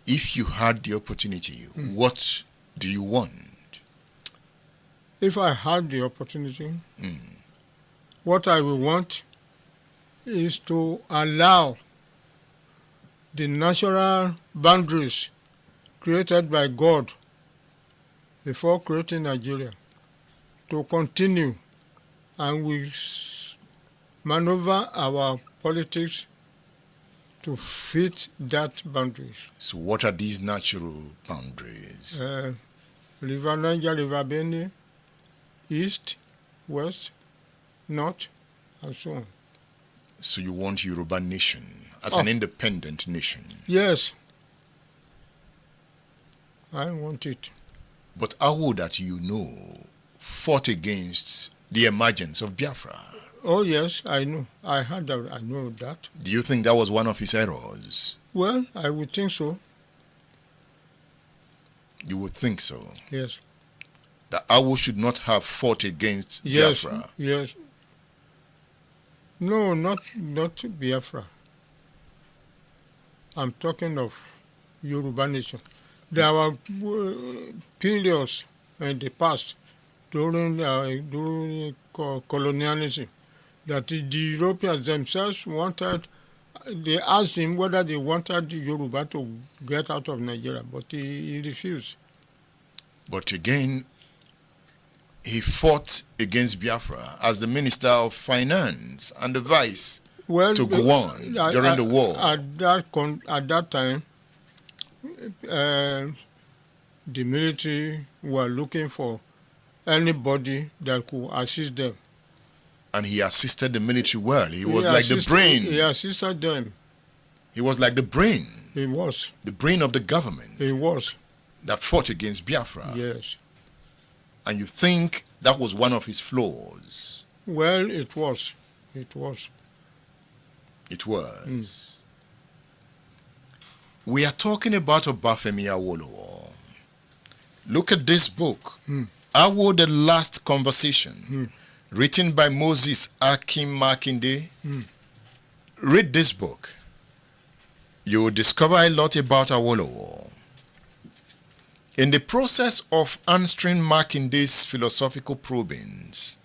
If you had the opportunity, what do you want? If I had the opportunity, what I will want is to allow the natural boundaries created by God before creating Nigeria to continue, and we maneuver our politics to fit that boundaries. So what are these natural boundaries? River Niger, River Benue, east, west, north, and so on. So you want Yoruba nation as an independent nation? Yes, I want it. But Awo that you know fought against the emergence of Biafra. Oh yes, I know. I know that. Do you think that was one of his errors? Well, I would think so. You would think so? Yes. That Awo should not have fought against Biafra? Yes. No, not Biafra. I'm talking of Yoruba nation. There were periods in the past during colonialism that the Europeans themselves wanted. They asked him whether they wanted Yoruba to get out of Nigeria, but he refused. But again, he fought against Biafra as the Minister of Finance and the Vice to Gowon during the war. At that time, the military were looking for anybody that could assist them. And he assisted the military well. He was like the brain. He assisted them. He was like the brain. He was. The brain of the government. He was. That fought against Biafra. Yes. And you think that was one of his flaws? Well, it was. It was. It was. We are talking about Obafemi Awolowo. Look at this book. Awo, The Last Conversation. Written by Moses Akim Makinde. Read this book. You will discover a lot about Awolowo. In the process of answering Makinde's philosophical probings,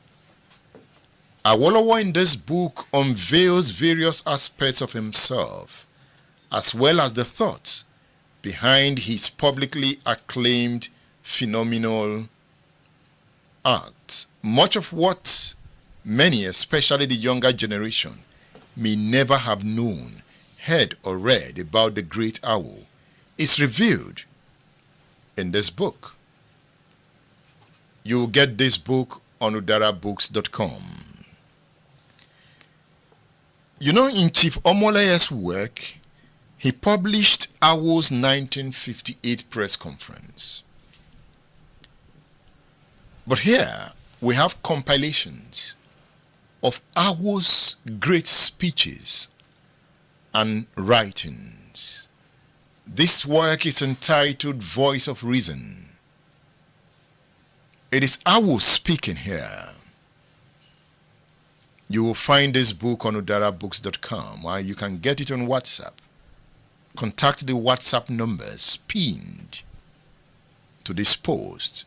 Awolowo in this book unveils various aspects of himself, as well as the thoughts behind his publicly acclaimed phenomenal acts. Much of what many, especially the younger generation, may never have known, heard or read about the great Awo is revealed in this book. You'll get this book on udarabooks.com. You know, in Chief Omoleye's work, he published Awo's 1958 press conference. But here we have compilations of Awo's great speeches and writings. This work is entitled Voice of Reason. It is Awo speaking here. You will find this book on udarabooks.com, or you can get it on WhatsApp. Contact the WhatsApp numbers pinned to this post.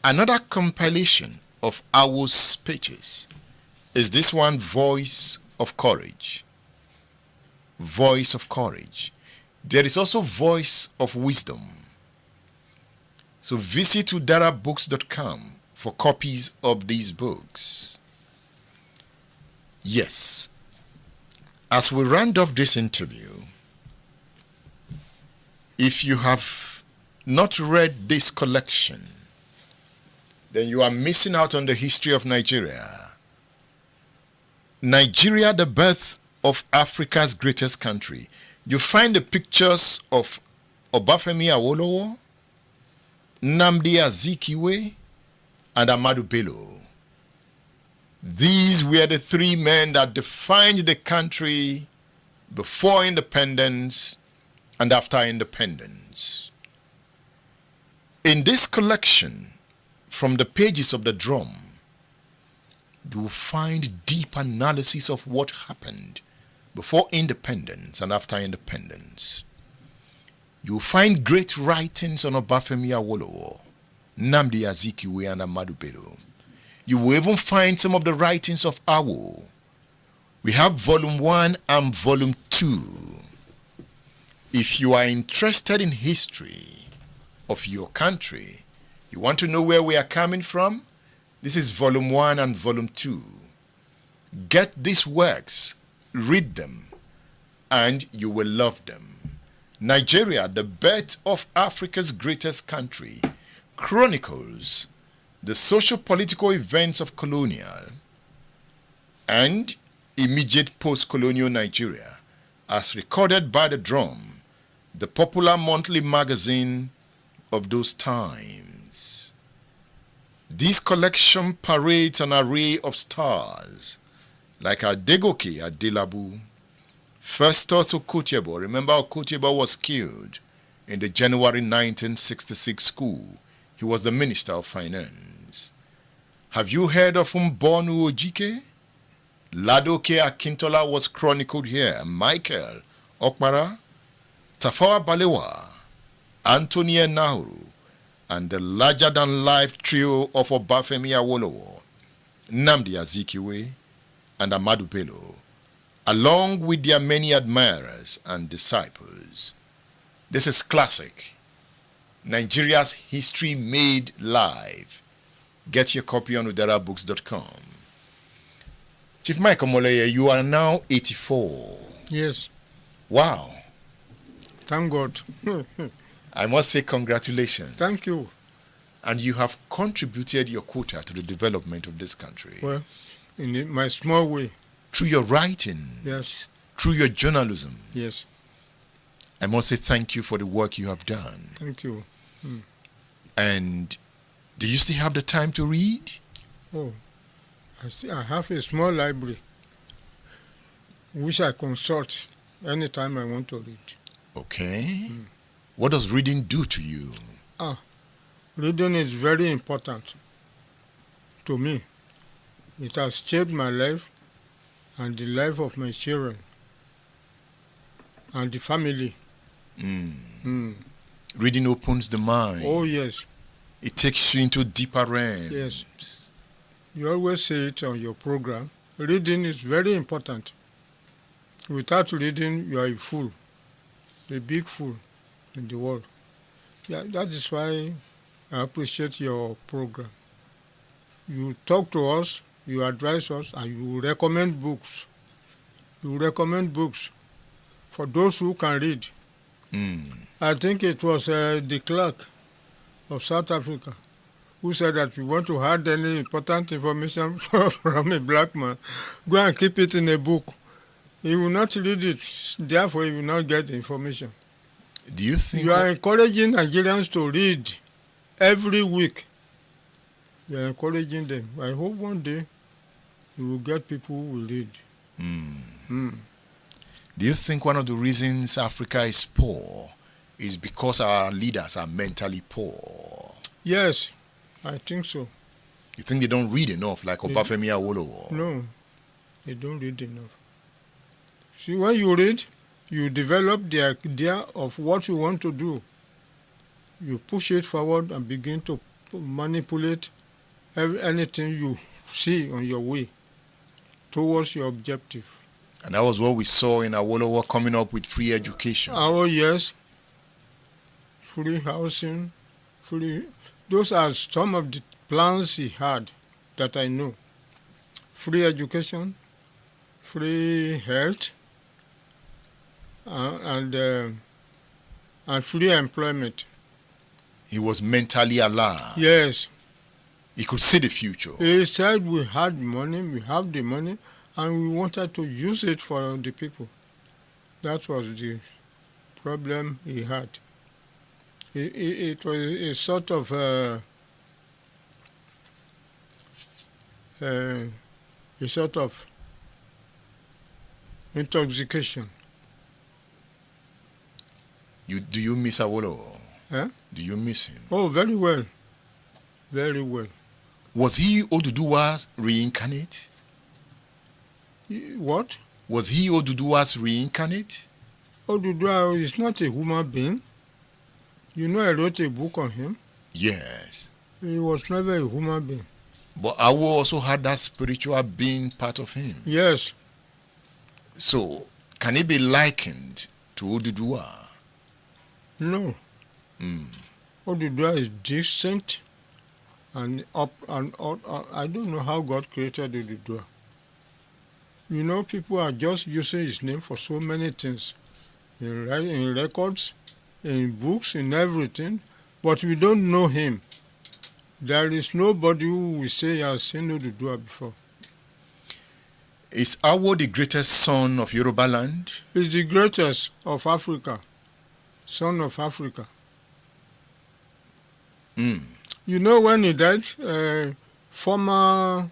Another compilation of Awo's speeches is this one, Voice of Courage. Voice of Courage. There is also Voice of Wisdom. So visit udarabooks.com for copies of these books. Yes, as we round off this interview, if you have not read this collection, then you are missing out on the history of Nigeria. Nigeria, the birth of Africa's greatest country. You find the pictures of Obafemi Awolowo, Nnamdi Azikiwe, and Ahmadu Bello. These were the three men that defined the country before independence and after independence. In this collection, from the pages of the drum, you will find deep analysis of what happened before independence and after independence. You will find great writings on Obafemi Awolowo, Nnamdi Azikiwe, and Ahmadu Bello. You will even find some of the writings of Awo. We have volume 1 and volume 2. If you are interested in history of your country, you want to know where we are coming from, this is volume 1 and volume 2. Get these works, read them, and you will love them. Nigeria, the birth of Africa's greatest country, chronicles the socio-political events of colonial and immediate post-colonial Nigeria as recorded by the Drum, the popular monthly magazine of those times. This collection parades an array of stars like Adegoke Adelabu, Festus Okotiebo. Remember, Okotiebo was killed in the January 1966 coup. He was the Minister of Finance. Have you heard of Mbonu Ojike? Ladoke Akintola was chronicled here. Michael Okpara, Tafawa Balewa, Anthony Nahuru, and the larger-than-life trio of Obafemi Awolowo, Nnamdi Azikiwe, and Ahmadu Bello, along with their many admirers and disciples. This is classic. Nigeria's history made live. Get your copy on udarabooks.com. Chief Mike Omoleye, you are now 84. Yes. Wow. Thank God. I must say congratulations. Thank you. And you have contributed your quota to the development of this country. Well, in my small way. Through your writing. Yes. Through your journalism. Yes. I must say thank you for the work you have done. Thank you. And do you still have the time to read? Oh, I have a small library which I consult anytime I want to read. Okay. What does reading do to you? Reading is very important to me. It has shaped my life and the life of my children and the family. Reading opens the mind. Oh, yes. It takes you into deeper realms. Yes. You always say it on your program. Reading is very important. Without reading, you are a fool, a big fool in the world. Yeah, that is why I appreciate your program. You talk to us, you advise us, and you recommend books. You recommend books for those who can read. I think it was the clerk of South Africa who said that you want to add any important information from a black man, go and keep it in a book. He will not read it, therefore he will not get the information. Do you think you are encouraging Nigerians to read every week? You are encouraging them. I hope one day you will get people who will read. Do you think one of the reasons Africa is poor is because our leaders are mentally poor? Yes, I think so. You think they don't read enough, like Obafemi Awolowo? No, they don't read enough. See, when you read, you develop the idea of what you want to do. You push it forward and begin to manipulate anything you see on your way towards your objective. And that was what we saw in Awolowo coming up with free education. Oh, yes. Free housing, free... Those are some of the plans he had that I know. Free education, free health, and free employment. He was mentally alive. Yes. He could see the future. He said we had money, we have the money, and we wanted to use it for the people. That was the problem he had. It was a sort of intoxication. Do you miss Awolowo? Huh? Do you miss him? Oh, very well. Very well. Was he Oduduwa's reincarnate? What? Was he Oduduwa's reincarnate? Oduduwa is not a human being. You know, I wrote a book on him. Yes. He was never a human being. But Awo also had that spiritual being part of him. Yes. So, can he be likened to Oduduwa? No. Oduduwa is distinct and up and out. I don't know how God created Oduduwa. You know, people are just using his name for so many things. In records, in books, in everything. But we don't know him. There is nobody who will say he has seen Oduduwa before. Is Awo the greatest son of Yoruba land? He's the greatest of Africa. Son of Africa. You know, when he died, former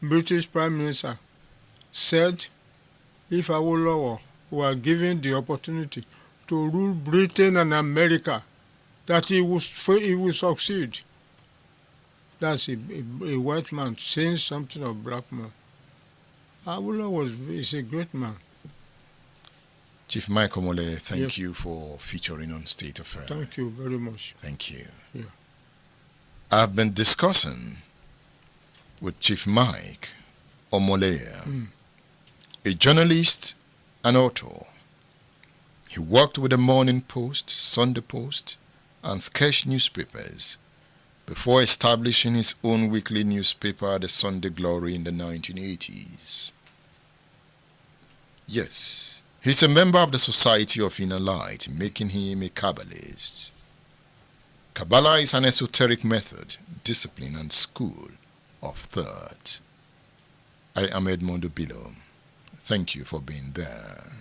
British Prime Minister said if Awolowo were given the opportunity to rule Britain and America, that he would succeed. That's a white man saying something of black man. Awolowo is a great man. Chief Mike Omoleye, thank you for featuring on State Affair. Thank you very much. Thank you. Yeah. I've been discussing with Chief Mike Omoleye, a journalist and author. He worked with the Morning Post, Sunday Post, and Sketch newspapers before establishing his own weekly newspaper, The Sunday Glory, in the 1980s. Yes, he's a member of the Society of Inner Light, making him a Kabbalist. Kabbalah is an esoteric method, discipline, and school of thought. I am Edmondo Bilo. Thank you for being there.